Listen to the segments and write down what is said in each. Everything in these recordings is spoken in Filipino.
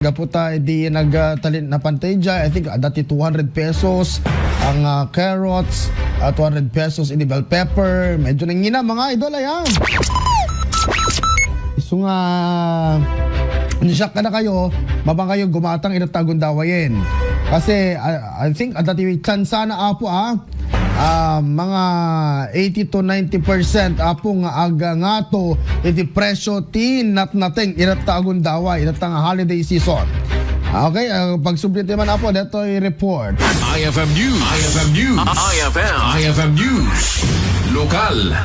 Gaputa di nagtalin na pantay dyan. I think dati 200 pesos ang carrots, 200 pesos in bell pepper. Medyo nangina mga idol ayan. So nga nisyak ka na kayo, mabang kayo gumatang inatagon dawayin. Kasi I think dati chance sana apo mga 80 to 90% apong aga nga to iti presyo tinat nating inatagon daway inatang holiday season. Okay, pagsublit naman apo dito ay report. IFM News. IFM News. IFM News. Lokal.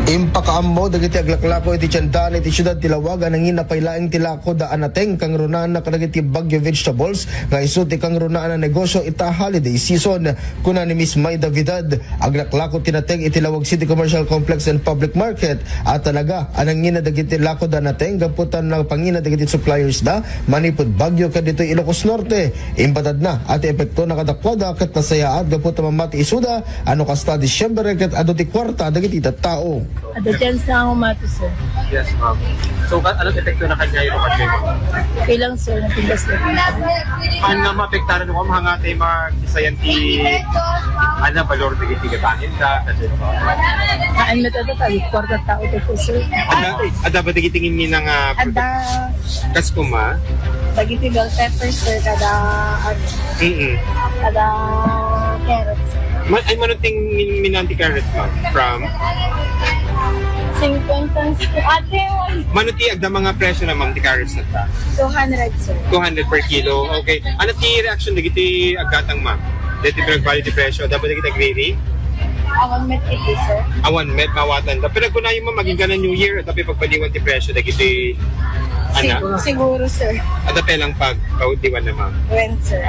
Impakaammo dagiti aglaklako iti tiyandan iti syudad ti Lawagan nangin napailaing tilako daan nateng kang runaan na kadagiti bagyo vegetables nga isu ti kang runaan na negosyo ita holiday season kuna ni Miss May Davidad aglaklako tinateng iti Lawag City Commercial Complex and Public Market at talaga anangin na dagiti lako daan nateng gaputan na pangina dagiti suppliers da manipod bagyo kadito Ilocos Norte impatad na at epekto na kadakwada ket nasayaat gaputan mamati isuda ano kasta Disyembre ket adu ti kwarta dagiti tattao. Ada chance na ako mato, sir. Yes, ma'am. So, anong epekto na kanya yung kanya? Okay lang, sir. Napigas na. Ano nga maapektaran mo mga tayo mag-isayan ti valor na gitigatangin ka? Kaan na ito tayo. Kwarta tao ito po, sir. Ada ba nagitingin ni ng Ada kaskuma? bagiti bell pepper, sir. Kada carrots, sir. Ay, manuting minanti carrots, ma'am? From? 50 ate, Manuti agda mga presyo na, ma'am, ti carrots na ta? 200, sir. 200 per kilo. Okay. Ano ti reaction na giti agatang, ma'am? Dito pinag-value ti presyo. Dapat na kita agree? Awang met ito, sir. Awan, med, mawatan. Pero kung na yung ma'am, maging ka na New Year, tapi pagbaliwan ti presyo, na giti, Siguro, sir. at pelang pag kaudiwan na, ma'am. When, sir.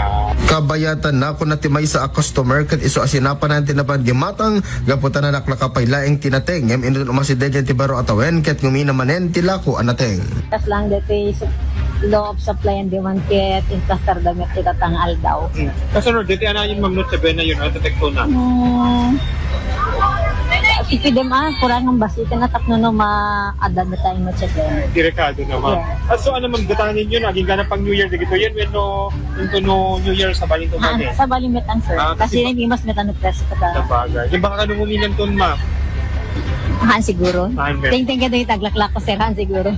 Kabayatan na kung natimay sa customer kat iso asinapan natin na pangimatang gaputan na naklakapay laing tinateng ngem indun umasidedyan ti baro atawen ket ngumina manen tilako anateng. Tas lang dito law of supply and demand kit infrastructure damit kita tangal daw. Kasunod, dito anayin ma'am not sabi na yun, at epekto na. Ipidem kurang ang basitin na tapno no ma-adan na tayo mo check din. Direkado na, ma'am. Yeah. So ano ma'am, gatanin yun, naging ganap pang New Year, dito yan, when no New Year sa baling tumani. Sa balimetan sir. Kasi hindi mas metan preso ka Sa bagay. Yung baka kanong uminan ton, ma'am. Han siguro. Han, Ting-ting ka dito taglaklak ko sir han siguro.